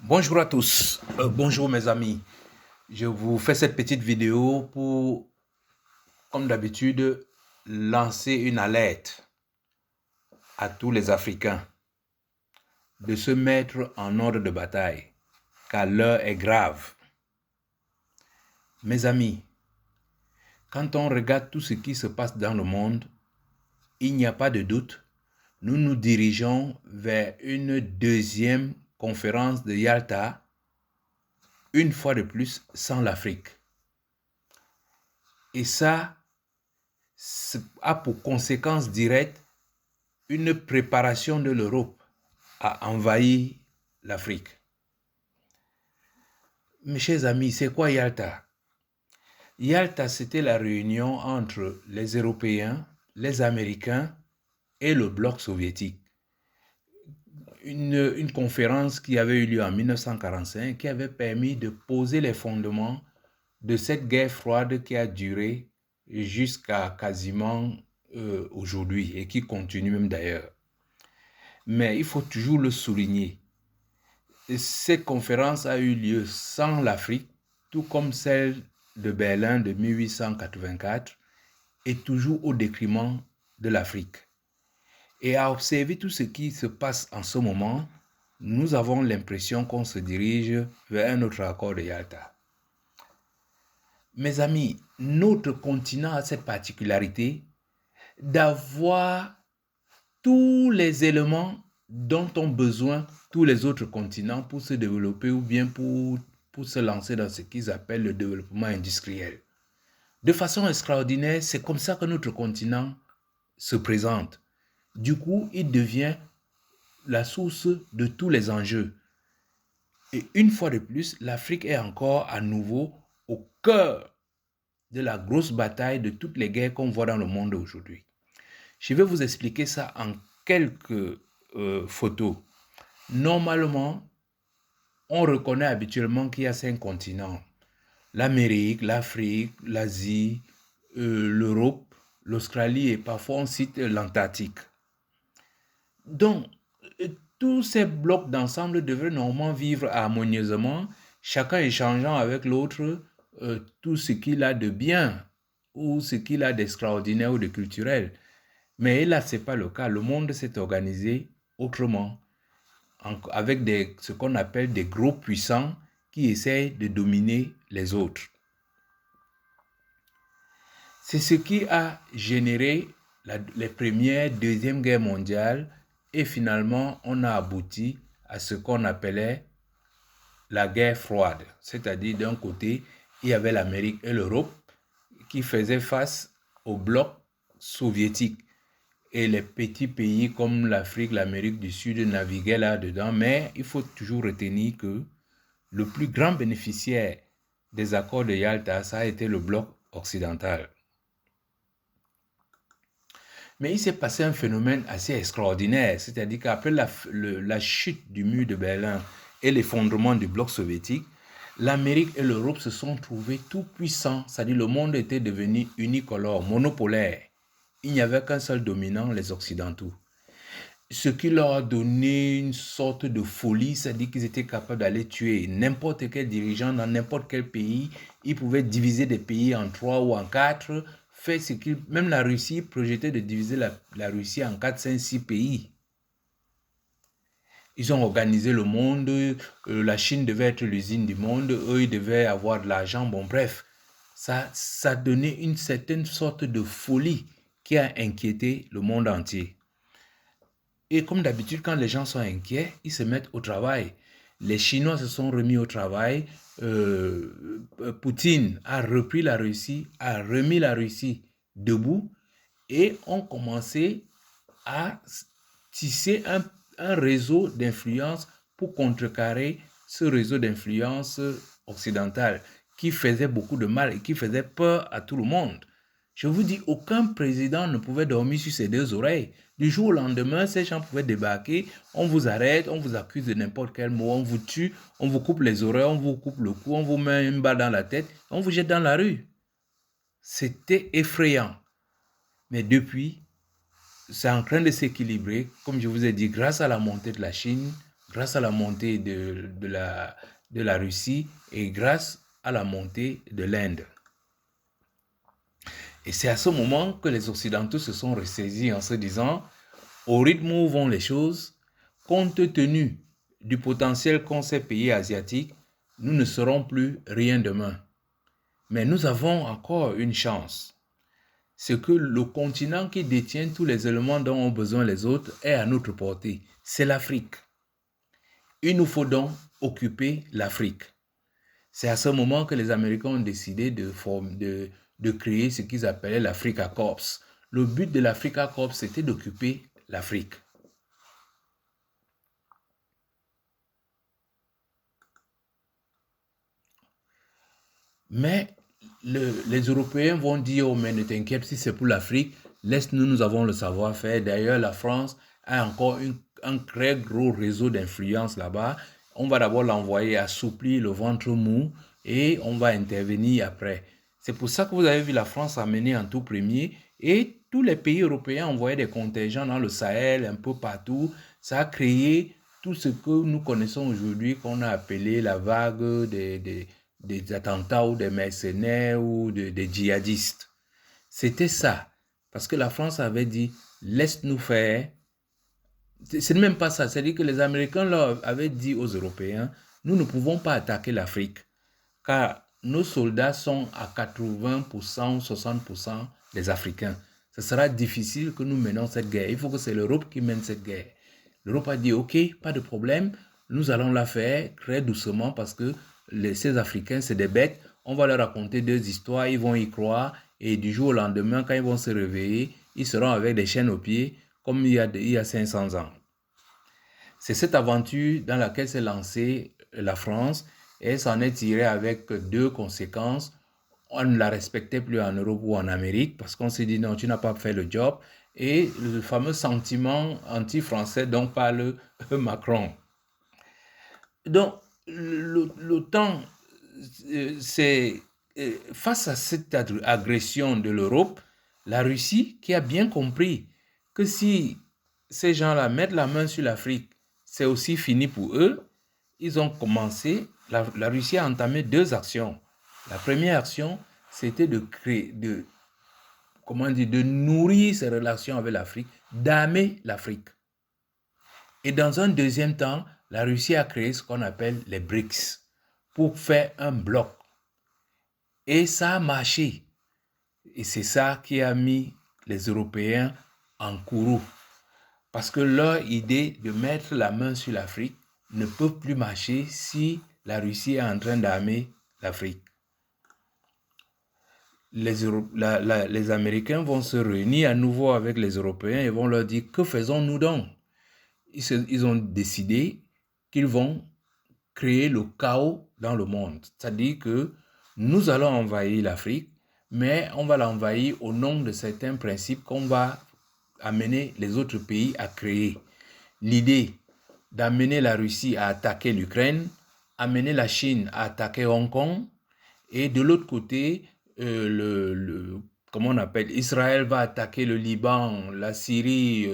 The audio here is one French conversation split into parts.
Bonjour à tous, bonjour mes amis. Je vous fais cette petite vidéo pour, comme d'habitude, lancer une alerte à tous les Africains de se mettre en ordre de bataille, car l'heure est grave. Mes amis, quand on regarde tout ce qui se passe dans le monde, il n'y a pas de doute, nous nous dirigeons vers une deuxième conférence de Yalta, une fois de plus sans l'Afrique. Et ça a pour conséquence directe une préparation de l'Europe à envahir l'Afrique. Mes chers amis, c'est quoi Yalta? Yalta, c'était la réunion entre les Européens, les Américains et le bloc soviétique. Une conférence qui avait eu lieu en 1945 qui avait permis de poser les fondements de cette guerre froide qui a duré jusqu'à quasiment aujourd'hui et qui continue même d'ailleurs. Mais il faut toujours le souligner. Cette conférence a eu lieu sans l'Afrique, tout comme celle de Berlin de 1884, et toujours au détriment de l'Afrique. Et à observer tout ce qui se passe en ce moment, nous avons l'impression qu'on se dirige vers un autre accord de Yalta. Mes amis, notre continent a cette particularité d'avoir tous les éléments dont ont besoin tous les autres continents pour se développer ou bien pour se lancer dans ce qu'ils appellent le développement industriel. De façon extraordinaire, c'est comme ça que notre continent se présente. Du coup, il devient la source de tous les enjeux. Et une fois de plus, l'Afrique est encore à nouveau au cœur de la grosse bataille de toutes les guerres qu'on voit dans le monde aujourd'hui. Je vais vous expliquer ça en quelques photos. Normalement, on reconnaît habituellement qu'il y a 5 continents. L'Amérique, l'Afrique, l'Asie, l'Europe, l'Australie et parfois on cite l'Antarctique. Donc, tous ces blocs d'ensemble devraient normalement vivre harmonieusement, chacun échangeant avec l'autre tout ce qu'il a de bien ou ce qu'il a d'extraordinaire ou de culturel. Mais là, ce n'est pas le cas. Le monde s'est organisé autrement, avec ce qu'on appelle des gros puissants qui essayent de dominer les autres. C'est ce qui a généré les premières, deuxième guerre mondiale et finalement, on a abouti à ce qu'on appelait la guerre froide. C'est-à-dire, d'un côté, il y avait l'Amérique et l'Europe qui faisaient face au bloc soviétique. Et les petits pays comme l'Afrique, l'Amérique du Sud naviguaient là-dedans. Mais il faut toujours retenir que le plus grand bénéficiaire des accords de Yalta, ça a été le bloc occidental. Mais il s'est passé un phénomène assez extraordinaire, c'est-à-dire qu'après la chute du mur de Berlin et l'effondrement du bloc soviétique, l'Amérique et l'Europe se sont trouvés tout puissants, c'est-à-dire le monde était devenu unicolore, monopolaire. Il n'y avait qu'un seul dominant, les Occidentaux. Ce qui leur a donné une sorte de folie, c'est-à-dire qu'ils étaient capables d'aller tuer n'importe quel dirigeant dans n'importe quel pays. Ils pouvaient diviser des pays en 3 ou en 4, faire ce qu'ils... Même la Russie projetait de diviser la Russie en 4, 5, 6 pays. Ils ont organisé le monde, la Chine devait être l'usine du monde, eux ils devaient avoir de l'argent, bon bref. Ça donnait une certaine sorte de folie qui a inquiété le monde entier. Et comme d'habitude, quand les gens sont inquiets, ils se mettent au travail. Les Chinois se sont remis au travail. Poutine a repris la Russie, a remis la Russie debout et ont commencé à tisser un réseau d'influence pour contrecarrer ce réseau d'influence occidentale qui faisait beaucoup de mal et qui faisait peur à tout le monde. Je vous dis, aucun président ne pouvait dormir sur ses deux oreilles. Du jour au lendemain, ces gens pouvaient débarquer, on vous arrête, on vous accuse de n'importe quel mot, on vous tue, on vous coupe les oreilles, on vous coupe le cou, on vous met une balle dans la tête, on vous jette dans la rue. C'était effrayant. Mais depuis, c'est en train de s'équilibrer. Comme je vous ai dit, grâce à la montée de la Chine, grâce à la montée de la Russie et grâce à la montée de l'Inde. Et c'est à ce moment que les Occidentaux se sont ressaisis en se disant, au rythme où vont les choses, compte tenu du potentiel qu'ont ces pays asiatiques, nous ne serons plus rien demain. Mais nous avons encore une chance. C'est que le continent qui détient tous les éléments dont ont besoin les autres est à notre portée. C'est l'Afrique. Il nous faut donc occuper l'Afrique. C'est à ce moment que les Américains ont décidé de créer ce qu'ils appelaient l'Africa Corps. Le but de l'Africa Corps, c'était d'occuper l'Afrique. Mais les Européens vont dire, oh, mais ne t'inquiète, si c'est pour l'Afrique, laisse-nous, nous avons le savoir-faire. D'ailleurs, la France a encore un très gros réseau d'influence là-bas. On va d'abord l'envoyer assouplir le ventre mou et on va intervenir après. C'est pour ça que vous avez vu la France amener en tout premier et tous les pays européens envoyaient des contingents dans le Sahel, un peu partout. Ça a créé tout ce que nous connaissons aujourd'hui, qu'on a appelé la vague des attentats ou des mercenaires ou des djihadistes. C'était ça. Parce que la France avait dit, laisse-nous faire. C'est même pas ça. C'est-à-dire que les Américains leur avaient dit aux Européens, nous ne pouvons pas attaquer l'Afrique, car nos soldats sont à 80%, 60% des Africains. Ce sera difficile que nous menions cette guerre. Il faut que c'est l'Europe qui mène cette guerre. L'Europe a dit, OK, pas de problème, nous allons la faire très doucement parce que ces Africains, c'est des bêtes. On va leur raconter deux histoires, ils vont y croire. Et du jour au lendemain, quand ils vont se réveiller, ils seront avec des chaînes aux pieds comme il y a 500 ans. C'est cette aventure dans laquelle s'est lancée la France et elle s'en est tirée avec deux conséquences. On ne la respectait plus en Europe ou en Amérique parce qu'on s'est dit non, tu n'as pas fait le job. Et le fameux sentiment anti-français dont parle Macron. Donc, l'OTAN, c'est face à cette agression de l'Europe, la Russie qui a bien compris que si ces gens-là mettent la main sur l'Afrique, c'est aussi fini pour eux. Ils ont commencé, la Russie a entamé deux actions. La première action, c'était de créer, de nourrir ses relations avec l'Afrique, d'armer l'Afrique. Et dans un deuxième temps, la Russie a créé ce qu'on appelle les BRICS pour faire un bloc. Et ça a marché. Et c'est ça qui a mis les Européens en courroux. Parce que leur idée de mettre la main sur l'Afrique ne peut plus marcher si la Russie est en train d'armer l'Afrique. Les Américains vont se réunir à nouveau avec les Européens et vont leur dire, que faisons-nous donc? Ils ont décidé qu'ils vont créer le chaos dans le monde. C'est-à-dire que nous allons envahir l'Afrique, mais on va l'envahir au nom de certains principes qu'on va amener les autres pays à créer. L'idée d'amener la Russie à attaquer l'Ukraine, amener la Chine à attaquer Hong Kong, et de l'autre côté, comment on appelle, Israël va attaquer le Liban, la Syrie,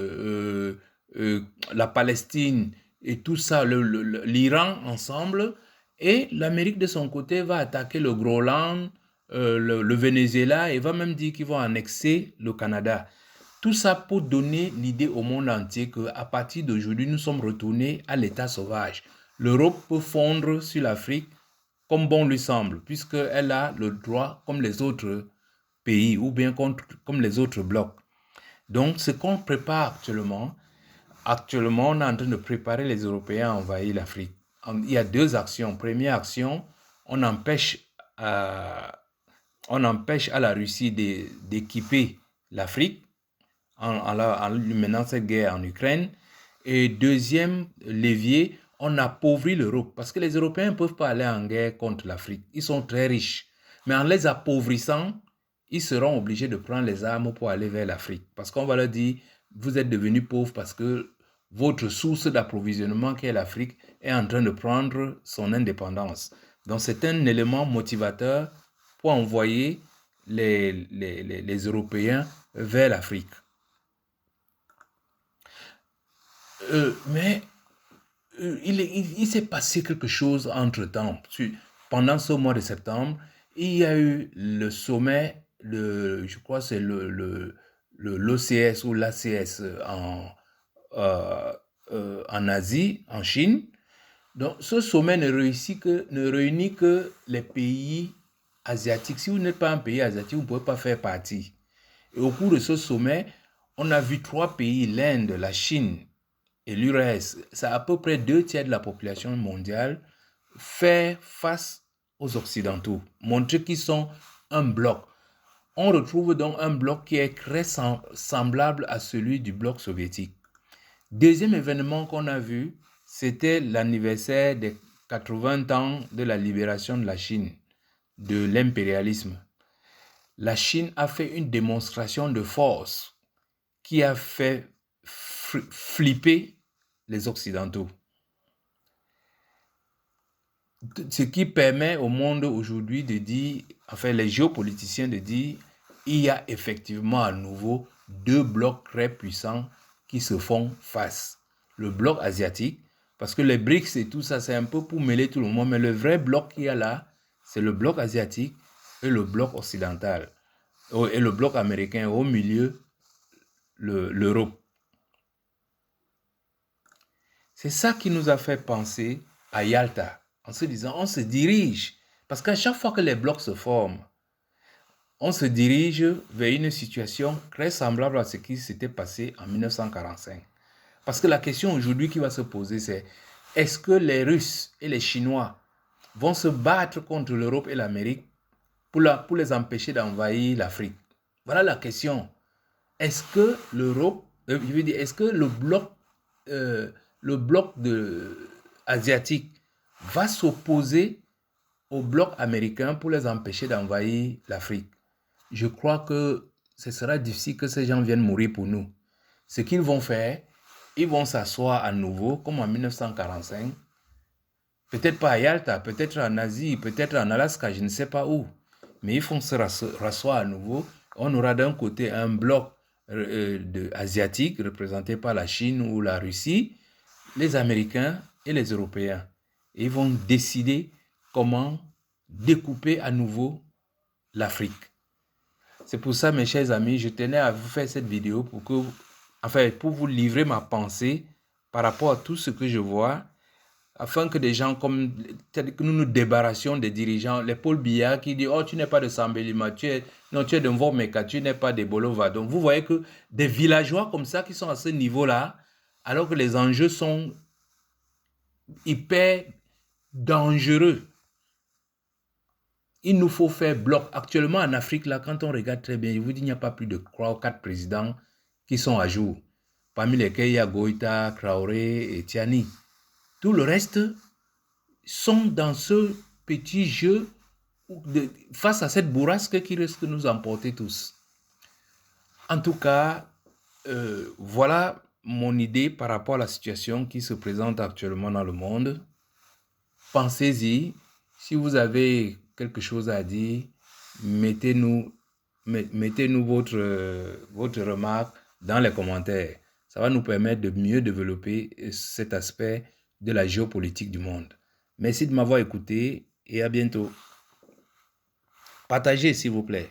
la Palestine et tout ça, l'Iran ensemble, et l'Amérique de son côté va attaquer le Groenland, le Venezuela et va même dire qu'ils vont annexer le Canada. Tout ça pour donner l'idée au monde entier qu'à partir d'aujourd'hui, nous sommes retournés à l'état sauvage. L'Europe peut fondre sur l'Afrique comme bon lui semble, puisqu'elle a le droit comme les autres pays ou bien comme les autres blocs. Donc, ce qu'on prépare actuellement, on est en train de préparer les Européens à envahir l'Afrique. Il y a deux actions. Première action, on empêche à la Russie d'équiper l'Afrique en lui menant cette guerre en Ukraine. Et deuxième levier, on appauvrit l'Europe. Parce que les Européens ne peuvent pas aller en guerre contre l'Afrique. Ils sont très riches. Mais en les appauvrissant, ils seront obligés de prendre les armes pour aller vers l'Afrique. Parce qu'on va leur dire, vous êtes devenus pauvres parce que votre source d'approvisionnement, qui est l'Afrique, est en train de prendre son indépendance. Donc c'est un élément motivateur pour envoyer les Européens vers l'Afrique. Mais il s'est passé quelque chose entre-temps. Pendant ce mois de septembre, il y a eu le sommet, je crois que c'est l'OCS ou l'ACS en Asie, en Chine. Donc, ce sommet ne réunit que les pays asiatiques. Si vous n'êtes pas un pays asiatique, vous ne pouvez pas faire partie. Et au cours de ce sommet, on a vu 3 pays, l'Inde, la Chine et l'URSS, c'est à peu près 2/3 de la population mondiale, faire face aux Occidentaux, montrer qu'ils sont un bloc. On retrouve donc un bloc qui est très semblable à celui du bloc soviétique. Deuxième événement qu'on a vu, c'était l'anniversaire des 80 ans de la libération de la Chine, de l'impérialisme. La Chine a fait une démonstration de force qui a fait flipper les Occidentaux. Ce qui permet au monde aujourd'hui de dire, enfin les géopoliticiens de dire, il y a effectivement à nouveau 2 blocs très puissants qui se font face. Le bloc asiatique, parce que les BRICS et tout ça, c'est un peu pour mêler tout le monde, mais le vrai bloc qu'il y a là, c'est le bloc asiatique et le bloc occidental, et le bloc américain, au milieu, l'Europe. C'est ça qui nous a fait penser à Yalta, en se disant, on se dirige, parce qu'à chaque fois que les blocs se forment, on se dirige vers une situation très semblable à ce qui s'était passé en 1945. Parce que la question aujourd'hui qui va se poser, c'est est-ce que les Russes et les Chinois vont se battre contre l'Europe et l'Amérique pour les empêcher d'envahir l'Afrique? Voilà la question. Est-ce que l'Europe, est-ce que le bloc asiatique va s'opposer au bloc américain pour les empêcher d'envahir l'Afrique? Je crois que ce sera difficile que ces gens viennent mourir pour nous. Ce qu'ils vont faire, ils vont s'asseoir à nouveau, comme en 1945, peut-être pas à Yalta, peut-être en Asie, peut-être en Alaska, je ne sais pas où, mais ils vont se rasseoir à nouveau. On aura d'un côté un bloc asiatique représenté par la Chine ou la Russie, les Américains et les Européens. Et ils vont décider comment découper à nouveau l'Afrique. C'est pour ça, mes chers amis, je tenais à vous faire cette vidéo pour vous livrer ma pensée par rapport à tout ce que je vois, afin que des gens que nous nous débarrassions des dirigeants, les Paul Biya qui disent « Oh, tu n'es pas de Sambelima, tu es de Mvomeka, tu n'es pas de Bolova. » Donc, vous voyez que des villageois comme ça qui sont à ce niveau-là, alors que les enjeux sont hyper dangereux. Il nous faut faire bloc. Actuellement, en Afrique, là, quand on regarde très bien, je vous dis, il n'y a pas plus de 3 ou 4 présidents qui sont à jour. Parmi lesquels il y a Goïta, Traoré et Tiani. Tout le reste sont dans ce petit jeu face à cette bourrasque qui risque de nous emporter tous. En tout cas, voilà mon idée par rapport à la situation qui se présente actuellement dans le monde. Pensez-y. Si vous avez quelque chose à dire, mettez-nous votre remarque dans les commentaires. Ça va nous permettre de mieux développer cet aspect de la géopolitique du monde. Merci de m'avoir écouté et à bientôt. Partagez s'il vous plaît.